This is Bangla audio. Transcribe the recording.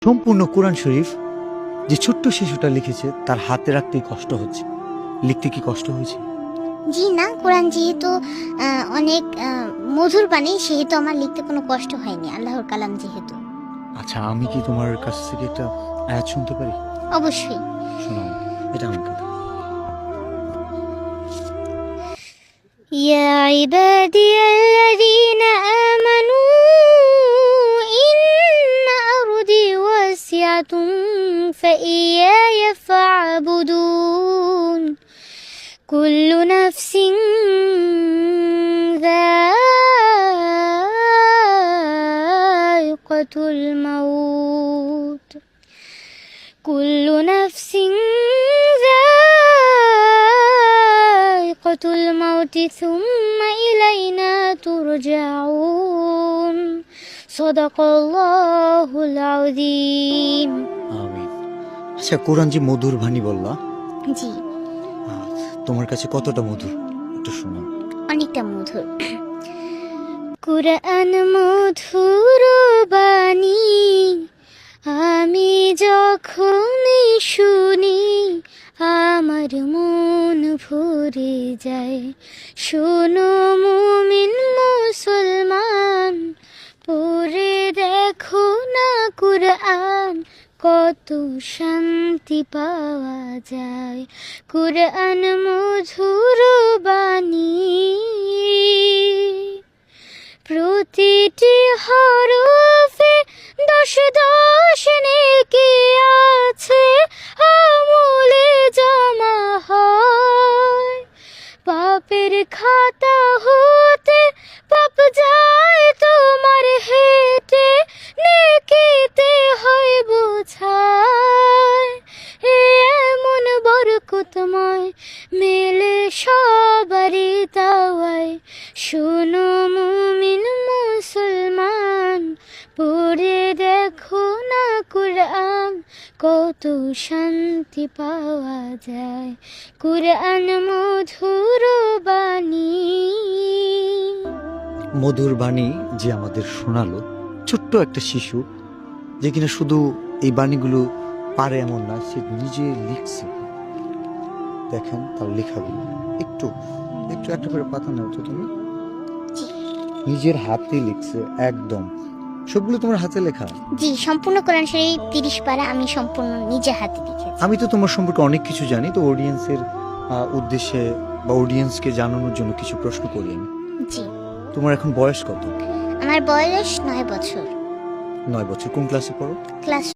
সম্পূর্ণ কোরআন শরীফ যে ছোট্ট শিশুটা লিখেছে তার হাতে রাখতেই কষ্ট হচ্ছে। লিখতে কি কষ্ট হয়েছে? জি না, কোরআন যেহেতু অনেক মধুর বাণী, সেহেতু আমার লিখতে কোনো কষ্ট হয়নি, আল্লাহর কালাম যেহেতু। আচ্ছা, আমি কি তোমার কাছ থেকে একটা আয়াত শুনতে পারি? অবশ্যই। শোনাও, এটা আমাকে দাও। يا عبادي الذين آمنوا إن أرضي واسعة فإياي فاعبدون كل نفس ذائقة الموت كل نفس ذائقة الموت ثم إلينا ترجعون صدق الله العظيم আমিন। আচ্ছা, কোরআন যে মধুর বাণী বললা, জি তোমার কাছে কতটা মধুর একটু শোনাও। অনেকটা মধুর। কুরআন মধুর বাণী, আমি যখনই শুনি আমার মন ভরে যায়। শোনো মুমিন মুসলমান, পড়ে দেখো না কুরআন, কত শান্তি পাওয়া যায়। কুরআন মধুর বাণী, প্রতিটি হরফে 10 নেকি আছে, আমলে জমা হয়। পাপের খাতা হতে পাপ যায় তোমার হেঁটে, নেকিতে হয় বোঝায়। এমন বরকতময় মেলে সবারই তাওয়ায়। শোনো মুমিন মুসলমান, পড়ে দেখো না কুরআন, কত শান্তি পাওয়া যায়। কুরআন মধুর বাণী। মধুর বাণী যে আমাদের শোনালো, ছোট্ট একটা শিশু যে কিনা শুধু এই বাণীগুলো পারে এমন না, সে নিজে লিখছে। দেখেন তার লেখাগুলো, একটু একটু একটা করে পাতা নাও তো তুমি। নিজের হাতে লিখছে, একদম সবগুলো তোমার হাতে লেখা। জি, সম্পূর্ণ কোরআন শরীফ 30 পারা আমি সম্পূর্ণ নিজে হাতে লিখেছি। আমি তো তোমার সম্পর্কে অনেক কিছু জানি, তো অডিয়েন্সের উদ্দেশ্যে বা অডিয়েন্সকে জানানোর জন্য কিছু প্রশ্ন করি আমি। জি, তোমার এখন বয়স কত? আমার বয়স 9 বছর। 9 বছর। কোন ক্লাসে পড়ো? ক্লাস